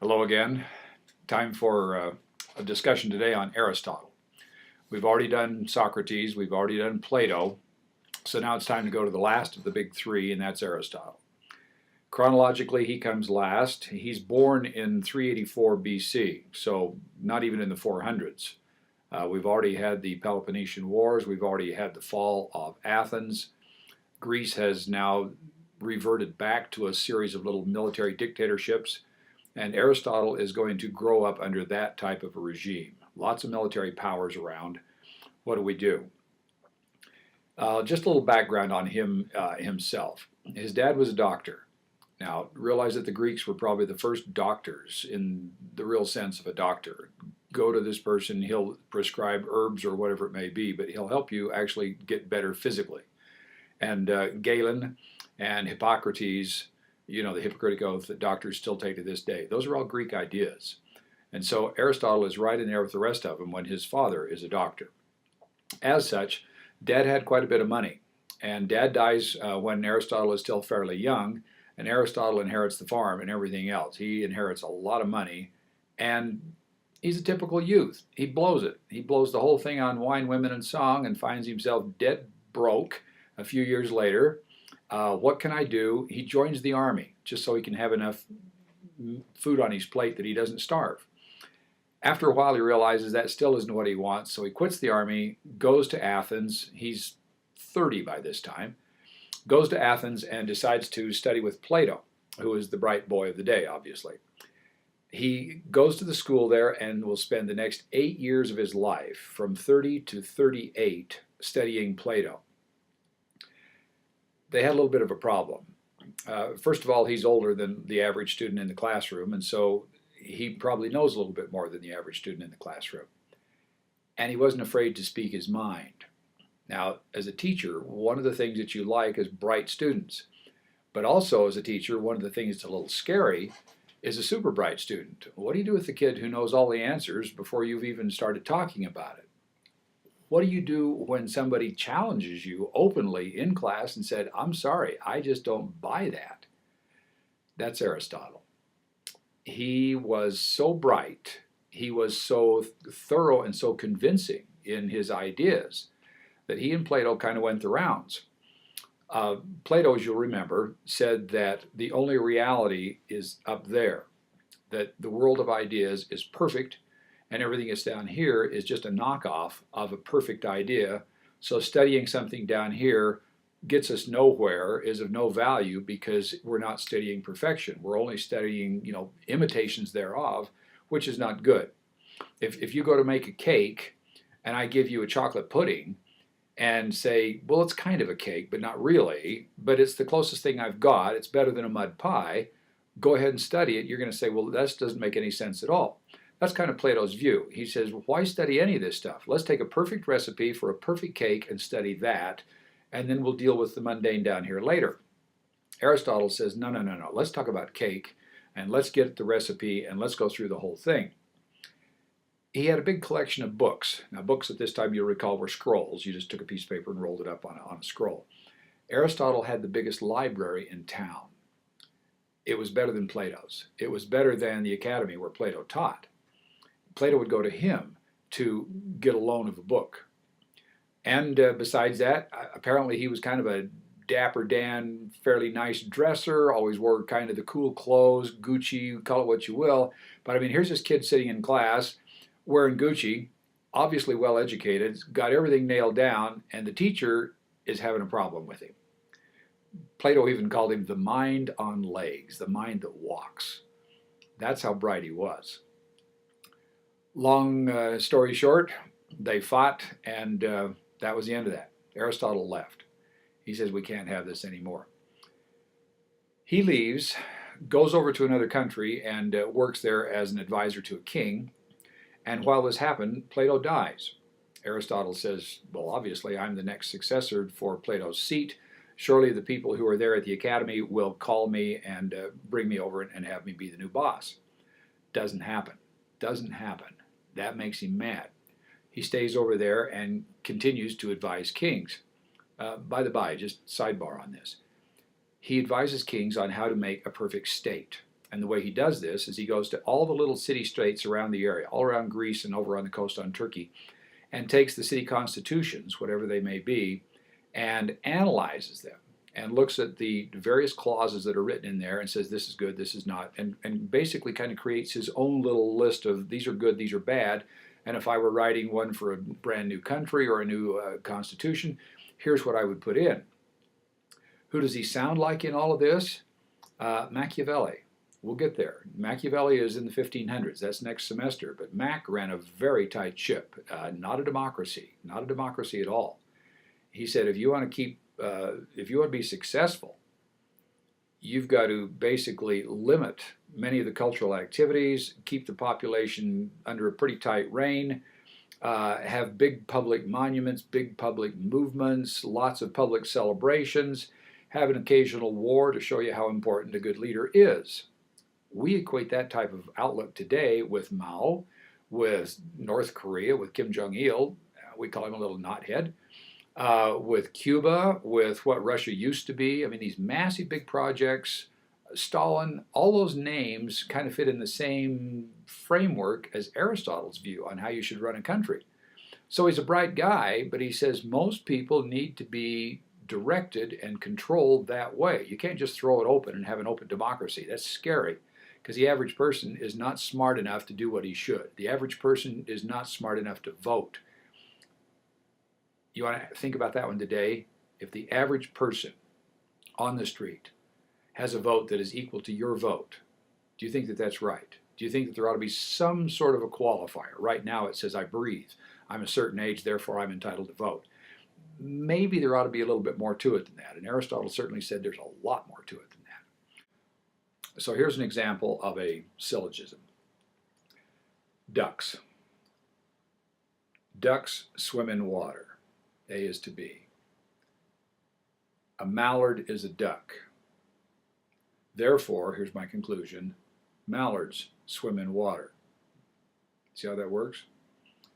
Hello again. Time for a discussion today on Aristotle. We've already done Socrates, we've already done Plato, so now it's time to go to the last of the big three, and that's Aristotle. Chronologically, he comes last. He's born in 384 BC, so not even in the 400s. We've already had the Peloponnesian Wars, we've already had the fall of Athens. Greece has now reverted back to a series of little military dictatorships. And Aristotle is going to grow up under that type of a regime. Lots of military powers around. What do we do? Just a little background on him himself. His dad was a doctor. Now, realize that the Greeks were probably the first doctors in the real sense of a doctor. Go to this person, he'll prescribe herbs or whatever it may be, but he'll help you actually get better physically. And Galen and Hippocrates, the Hippocratic Oath that doctors still take to this day. Those are all Greek ideas. And so Aristotle is right in there with the rest of them when his father is a doctor. As such, Dad had quite a bit of money. And Dad dies when Aristotle is still fairly young, and Aristotle inherits the farm and everything else. He inherits a lot of money, and he's a typical youth. He blows it. He blows the whole thing on wine, women, and song and finds himself dead broke a few years later. What can I do? He joins the army just so he can have enough food on his plate that he doesn't starve. After a while, he realizes that still isn't what he wants, so he quits the army, goes to Athens. He's 30 by this time, goes to Athens and decides to study with Plato, who is the bright boy of the day, obviously. He goes to the school there and will spend the next 8 years of his life, from 30 to 38, studying Plato. They had a little bit of a problem. First of all, he's older than the average student in the classroom, and so he probably knows a little bit more than the average student in the classroom. And he wasn't afraid to speak his mind. Now, as a teacher, one of the things that you like is bright students. But also, as a teacher, one of the things that's a little scary is a super bright student. What do you do with the kid who knows all the answers before you've even started talking about it? What do you do when somebody challenges you openly in class and said, I'm sorry, I just don't buy that? That's Aristotle. He was so bright, he was so thorough and so convincing in his ideas that he and Plato kind of went the rounds. Plato, as you'll remember, said that the only reality is up there, that the world of ideas is perfect, and everything that's down here is just a knockoff of a perfect idea. So studying something down here gets us nowhere, is of no value, because we're not studying perfection. We're only studying, imitations thereof, which is not good. If you go to make a cake and I give you a chocolate pudding and say, well, it's kind of a cake, but not really, but it's the closest thing I've got, it's better than a mud pie, go ahead and study it, you're going to say, well, that doesn't make any sense at all. That's kind of Plato's view. He says, well, why study any of this stuff? Let's take a perfect recipe for a perfect cake and study that, and then we'll deal with the mundane down here later. Aristotle says, no, no, no, no. Let's talk about cake, and let's get the recipe, and let's go through the whole thing. He had a big collection of books. Now, books at this time, you'll recall, were scrolls. You just took a piece of paper and rolled it up on a scroll. Aristotle had the biggest library in town. It was better than Plato's. It was better than the academy where Plato taught. Plato would go to him to get a loan of a book. And besides that, apparently he was kind of a dapper Dan, fairly nice dresser, always wore kind of the cool clothes, Gucci, call it what you will. But I mean, here's this kid sitting in class wearing Gucci, obviously well educated, got everything nailed down, and the teacher is having a problem with him. Plato even called him the mind on legs, the mind that walks. That's how bright he was. Long story short, they fought, and that was the end of that. Aristotle left. He says, we can't have this anymore. He leaves, goes over to another country, and works there as an advisor to a king. And while this happened, Plato dies. Aristotle says, well, obviously, I'm the next successor for Plato's seat. Surely the people who are there at the academy will call me and bring me over and have me be the new boss. Doesn't happen. Doesn't happen. That makes him mad. He stays over there and continues to advise kings. By the by, just sidebar on this. He advises kings on how to make a perfect state. And the way he does this is he goes to all the little city-states around the area, all around Greece and over on the coast on Turkey, and takes the city constitutions, whatever they may be, and analyzes them and looks at the various clauses that are written in there and says this is good, this is not, and basically kind of creates his own little list of these are good, these are bad. And if I were writing one for a brand new country or a new constitution, here's what I would put in. Who does he sound like in all of this? Machiavelli. We'll get there. Machiavelli is in the 1500s. That's next semester. But Mac ran a very tight ship. Not a democracy. Not a democracy at all. He said, if you want to be successful, you've got to basically limit many of the cultural activities, keep the population under a pretty tight rein, have big public monuments, big public movements, lots of public celebrations, have an occasional war to show you how important a good leader is. We equate that type of outlook today with Mao, with North Korea, with Kim Jong-il, we call him a little knothead, with Cuba, with what Russia used to be. I mean, these massive big projects, Stalin, all those names kind of fit in the same framework as Aristotle's view on how you should run a country. So he's a bright guy, but he says most people need to be directed and controlled that way. You can't just throw it open and have an open democracy. That's scary, because the average person is not smart enough to do what he should. The average person is not smart enough to vote. You want to think about that one today? If the average person on the street has a vote that is equal to your vote, do you think that that's right? Do you think that there ought to be some sort of a qualifier? Right now it says I breathe. I'm a certain age, therefore I'm entitled to vote. Maybe there ought to be a little bit more to it than that. And Aristotle certainly said there's a lot more to it than that. So here's an example of a syllogism. Ducks. Ducks swim in water. A is to B. A mallard is a duck. Therefore, here's my conclusion, mallards swim in water. See how that works?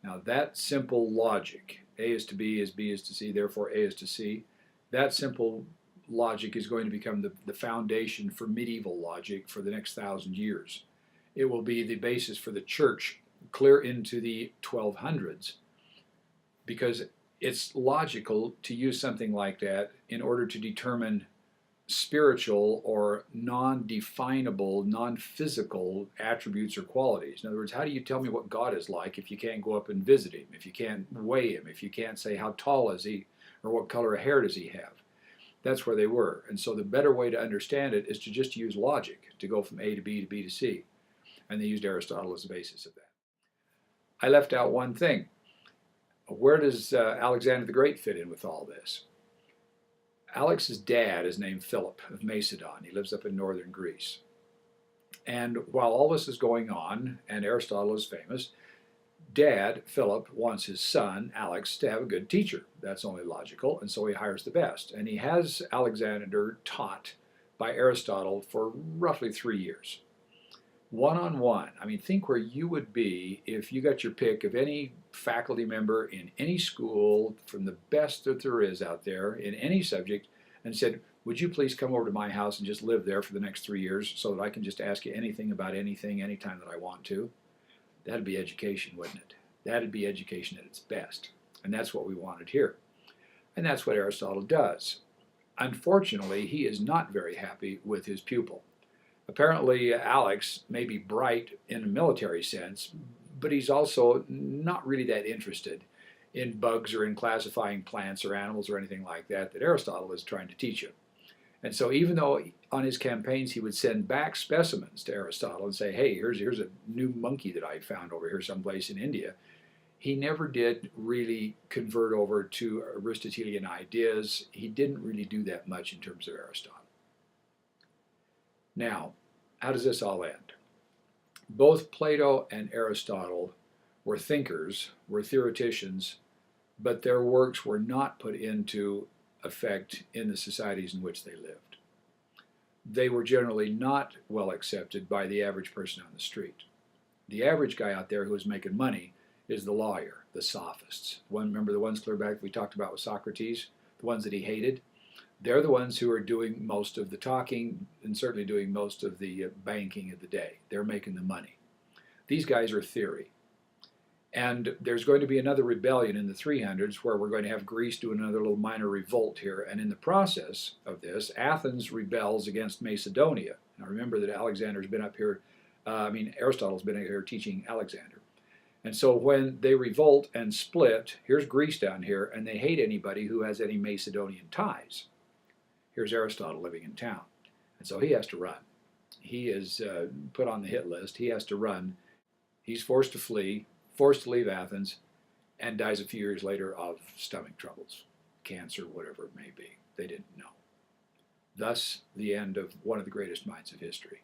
Now that simple logic, A is to B is to C, therefore A is to C, that simple logic is going to become the foundation for medieval logic for the next 1,000 years. It will be the basis for the church clear into the 1200s, because it's logical to use something like that in order to determine spiritual or non-definable, non-physical attributes or qualities. In other words, how do you tell me what God is like if you can't go up and visit him, if you can't weigh him, if you can't say how tall is he or what color of hair does he have? That's where they were. And so the better way to understand it is to just use logic, to go from A to B to B to C. And they used Aristotle as the basis of that. I left out one thing. Where does Alexander the Great fit in with all this? Alex's dad is named Philip of Macedon. He lives up in northern Greece. And while all this is going on, and Aristotle is famous, Dad, Philip, wants his son, Alex, to have a good teacher. That's only logical, and so he hires the best. And he has Alexander taught by Aristotle for roughly 3 years. One-on-one. I mean, think where you would be if you got your pick of any faculty member in any school from the best that there is out there in any subject and said, would you please come over to my house and just live there for the next 3 years so that I can just ask you anything about anything anytime that I want to? That'd be education, wouldn't it? That'd be education at its best. And that's what we wanted here. And that's what Aristotle does. Unfortunately, he is not very happy with his pupil. Apparently, Alex may be bright in a military sense, but he's also not really that interested in bugs or in classifying plants or animals or anything like that Aristotle is trying to teach him. And so even though on his campaigns he would send back specimens to Aristotle and say, hey, here's a new monkey that I found over here someplace in India, he never did really convert over to Aristotelian ideas. He didn't really do that much in terms of Aristotle. Now, how does this all end? Both Plato and Aristotle were thinkers, were theoreticians, but their works were not put into effect in the societies in which they lived. They were generally not well accepted by the average person on the street. The average guy out there who was making money is the lawyer, the sophists. Remember the ones clear back that we talked about with Socrates, the ones that he hated? They're the ones who are doing most of the talking and certainly doing most of the banking of the day. They're making the money. These guys are theory. And there's going to be another rebellion in the 300s where we're going to have Greece do another little minor revolt here. And in the process of this, Athens rebels against Macedonia. Now remember that Alexander's been up here, Aristotle's been here teaching Alexander. And so when they revolt and split, here's Greece down here, and they hate anybody who has any Macedonian ties. Here's Aristotle living in town. And so he has to run. He is put on the hit list. He has to run. He's forced to flee, forced to leave Athens, and dies a few years later of stomach troubles, cancer, whatever it may be. They didn't know. Thus, the end of one of the greatest minds of history.